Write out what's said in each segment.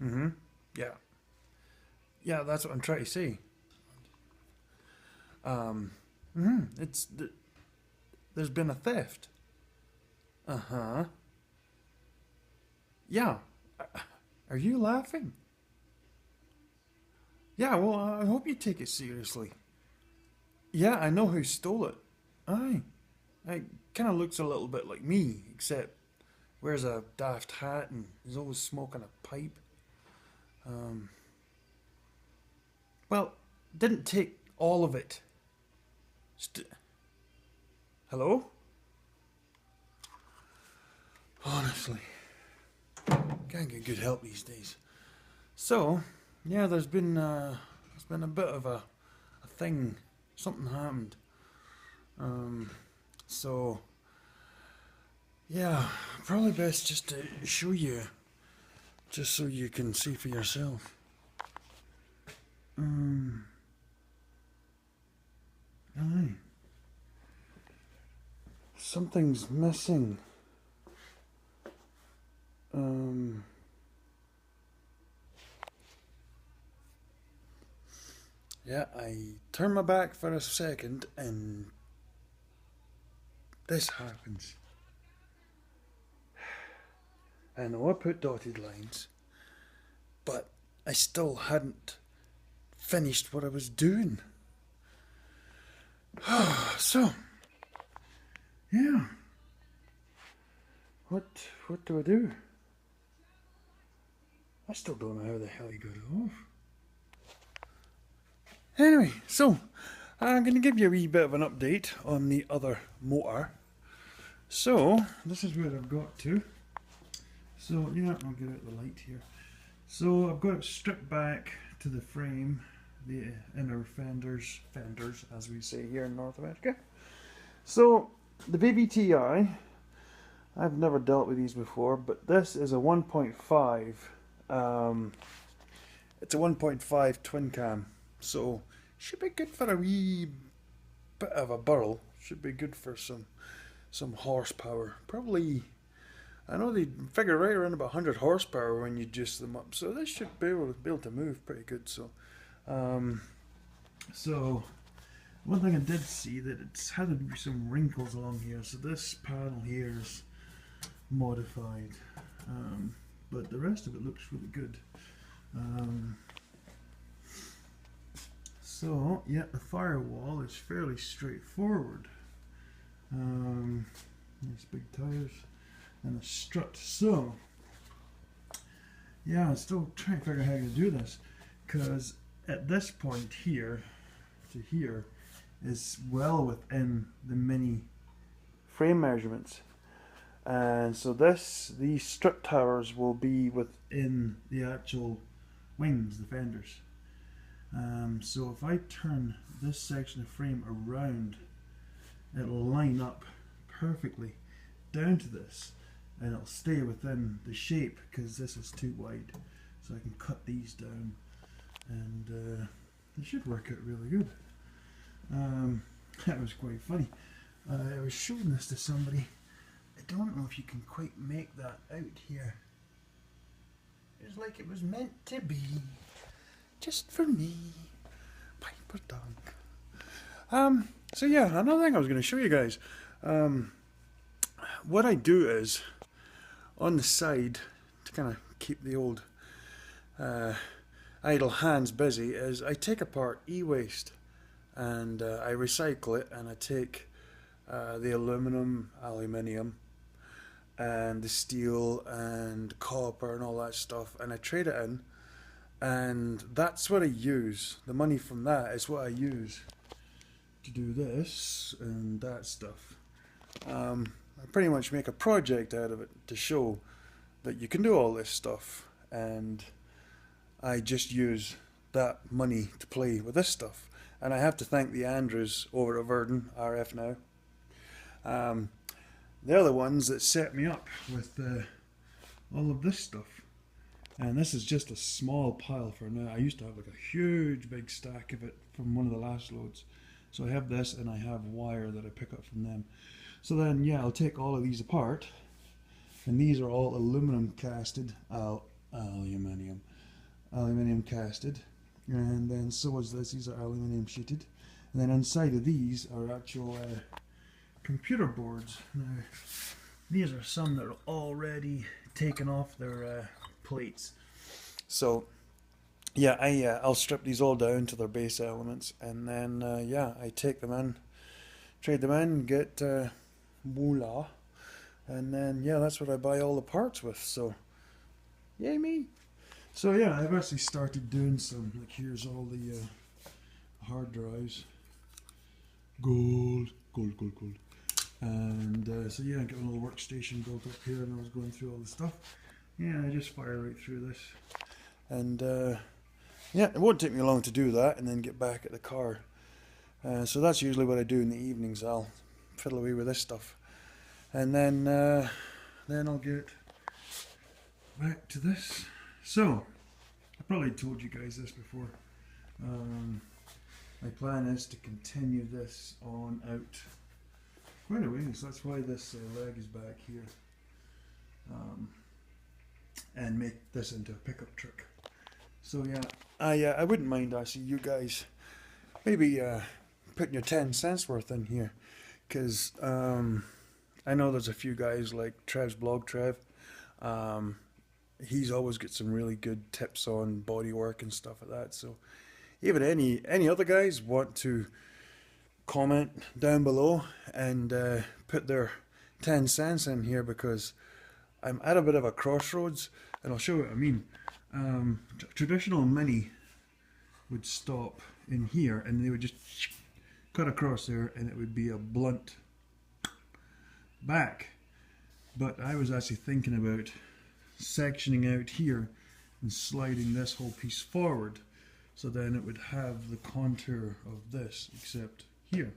Mm-hmm. Yeah. Yeah, that's what I'm trying to say. It's there's been a theft. Uh huh. Yeah. Are you laughing? Yeah. Well, I hope you take it seriously. Yeah, I know who stole it. Aye. It kind of looks a little bit like me, except wears a daft hat and is always smoking a pipe. Um, well, didn't take all of it. Hello? Honestly, can't get good help these days. So, yeah, there's been a bit of a thing. Something happened. Um, so yeah, probably best just to show you, just so you can see for yourself. Um, aye, something's missing. Um, yeah, I turn my back for a second and this happens. I know I put dotted lines, but I still hadn't finished what I was doing. So, yeah. What what do I do? I still don't know how the hell he got it off. Anyway, so I'm going to give you a wee bit of an update on the other motor. So, this is where I've got to. So, yeah, I'll get out the light here. So, I've got it stripped back to the frame, the inner fenders, as we say here in North America. So, the BBTI, I've never dealt with these before, but this is a 1.5. It's a 1.5 twin cam, so should be good for a wee bit of a burl. Should be good for some horsepower. Probably, I know they figure right around about 100 horsepower when you juice them up. So this should be able to move pretty good. So, so one thing I did see that it's had some wrinkles along here. So this panel here is modified, but the rest of it looks really good. So yeah, the firewall is fairly straightforward. These big tires and a strut. So yeah, I'm still trying to figure out how to do this, because at this point here to here is well within the mini frame measurements, and so these strut towers will be within the actual wings, the fenders. So if I turn this section of frame around, it'll line up perfectly down to this, and it'll stay within the shape because this is too wide. So I can cut these down, and it should work out really good. That was quite funny. I was showing this to somebody. I don't know if you can quite make that out here. It's like it was meant to be. Just for me. Piper dog. So yeah, another thing I was going to show you guys. What I do is, on the side, to kind of keep the old idle hands busy, is I take apart e-waste and I recycle it, and I take the aluminium and the steel and copper and all that stuff, and I trade it in, and that's what I use. The money from that is what I use to do this and that stuff. I pretty much make a project out of it to show that you can do all this stuff, and I just use that money to play with this stuff. And I have to thank the Andrews over at Verdun RF now. They're the ones that set me up with all of this stuff. And this is just a small pile for now. I used to have like a huge big stack of it from one of the last loads. So I have this, and I have wire that I pick up from them. So then, yeah, I'll take all of these apart. And these are all aluminum casted, aluminium. aluminium casted, and then so is this. These are aluminium sheeted, and then inside of these are actual computer boards. Now, these are some that are already taken off their plates. So yeah, I'll strip these all down to their base elements, and then yeah, I take them in, trade them in, get moolah, and then yeah, that's what I buy all the parts with. So yay me! So yeah, I've actually started doing some. Like here's all the hard drives, gold, gold, gold, gold. And so yeah, I got a little workstation built up here, and I was going through all the stuff. Yeah, I just fire right through this, and yeah, it won't take me long to do that, and then get back at the car. So that's usually what I do in the evenings. I'll fiddle away with this stuff, and then I'll get back to this. So I probably told you guys this before. My plan is to continue this on out quite a ways. That's why this leg is back here, and make this into a pickup truck. So yeah, I wouldn't mind actually you guys maybe putting your 10 cents worth in here, because I know there's a few guys like Trev's blog, Trev. He's always got some really good tips on body work and stuff like that. So even any other guys want to comment down below and put their 10 cents in here, because I'm at a bit of a crossroads, and I'll show you what I mean. Traditional Mini would stop in here, and they would just cut across there, and it would be a blunt back. But I was actually thinking about sectioning out here and sliding this whole piece forward, so then it would have the contour of this, except here,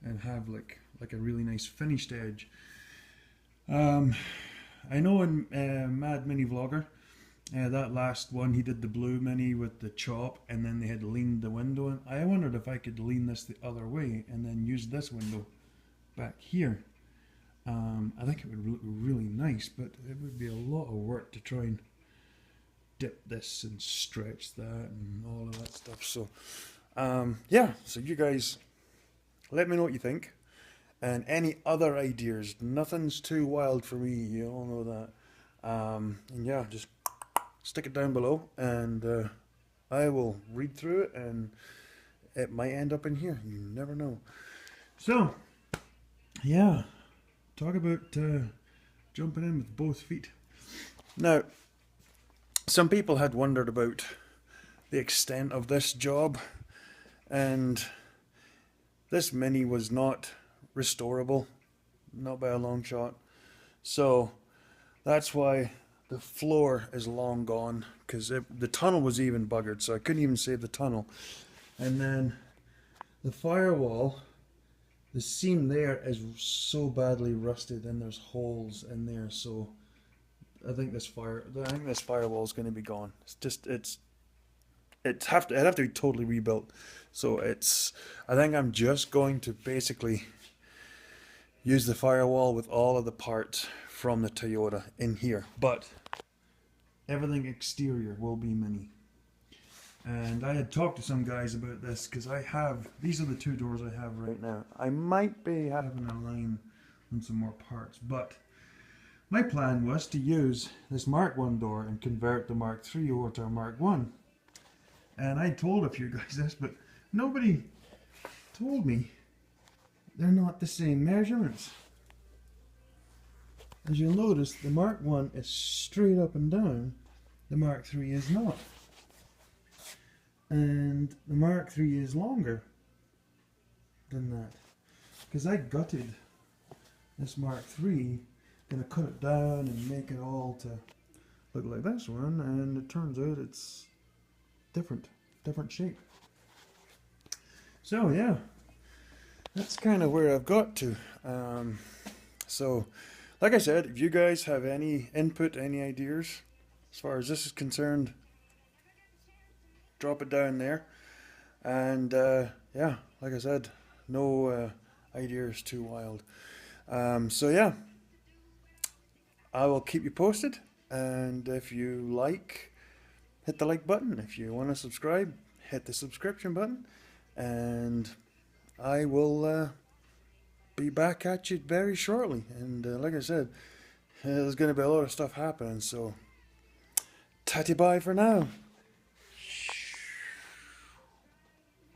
and have like a really nice finished edge. I know in Mad Mini Vlogger, that last one, he did the blue Mini with the chop, and then they had leaned the window in. I wondered if I could lean this the other way and then use this window back here. I think it would look really nice, but it would be a lot of work to try and dip this and stretch that and all of that stuff. So yeah, so you guys let me know what you think, and any other ideas. Nothing's too wild for me, you all know that. And yeah, just stick it down below, and I will read through it, and it might end up in here, you never know. So yeah, talk about jumping in with both feet. Now, some people had wondered about the extent of this job, and this Mini was not restorable, not by a long shot. So that's why the floor is long gone, because the tunnel was even buggered, so I couldn't even save the tunnel. And then the firewall, the seam there is so badly rusted, and there's holes in there, so I think this firewall is going to be gone. It'd have to be totally rebuilt. So I think I'm just going to basically use the firewall with all of the parts from the Toyota in here, but everything exterior will be Mini. And I had talked to some guys about this, because these are the two doors I have right now. I might be having a line on some more parts, but my plan was to use this Mark 1 door and convert the Mark 3 over to a Mark 1. And I told a few guys this, but nobody told me they're not the same measurements. As you'll notice, the Mark 1 is straight up and down, the Mark 3 is not. And the Mark 3 is longer than that, because I gutted this Mark 3, gonna cut it down and make it all to look like this one, and it turns out it's different shape. So yeah, that's kind of where I've got to. So like I said, if you guys have any input, any ideas as far as this is concerned, drop it down there. And yeah, like I said, no ideas too wild. So yeah, I will keep you posted, and if you like, hit the like button. If you want to subscribe, hit the subscription button. And I will be back at you very shortly. And like I said, there's going to be a lot of stuff happening. So, tatty bye for now.